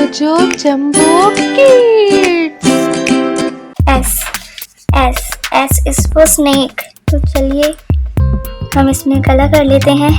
Jojo Jumbo Kids. S is for snake. तो चलिए हम इसमें कलर कर लेते हैं।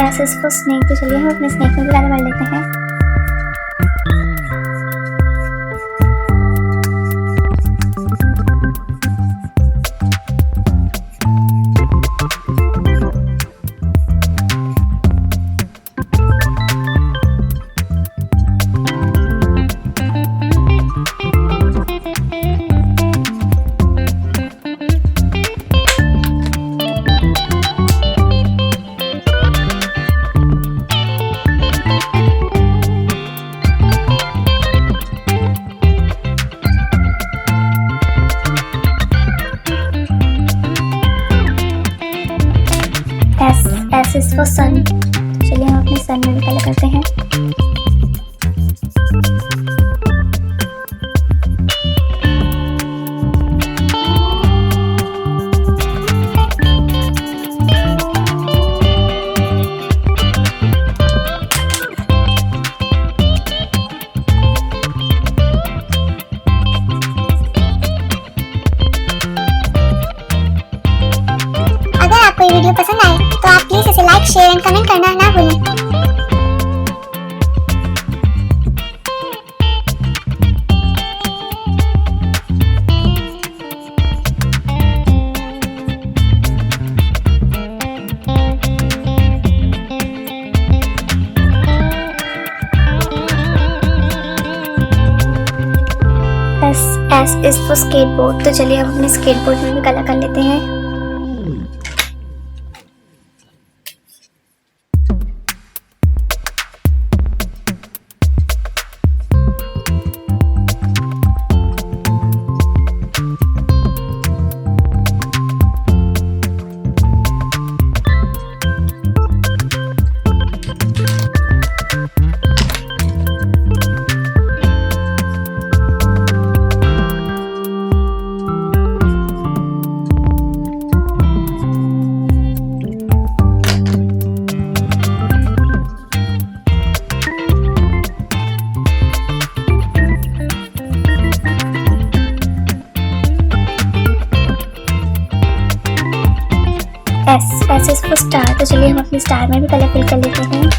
S is for snake। तो चलिए हम अपने स्नेक में भी कलर कर लेते हैं। S is for sun। चलिए हम अपने सन में भी कलर करते हैं। अगर आपको ये वीडियो पसंद आए तो आप प्लीज इसे लाइक, शेयर एंड कमेंट करना ना भूलें। S is for skateboard। तो चलिए हम अपने स्केटबोर्ड में भी कलर कर लेते हैं। S is for star. तो चलिए हम अपने स्टार में भी कलर फिल कर लेते हैं।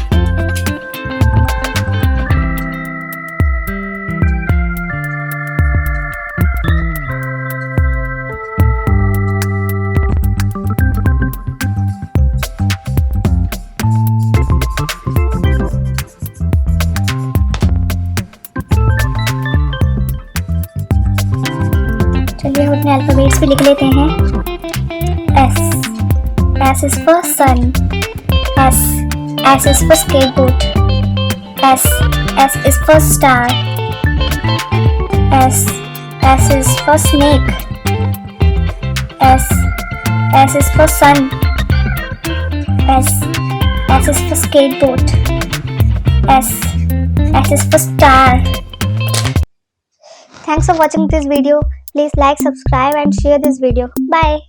चलिए हम अपने अल्फाबेट्स भी लिख लेते हैं। S is for sun। S is for skateboard। S is for star। S is for snake। S is for sun। S is for skateboard। S is for star। Thanks for watching this video. Please like, subscribe and share this video. Bye.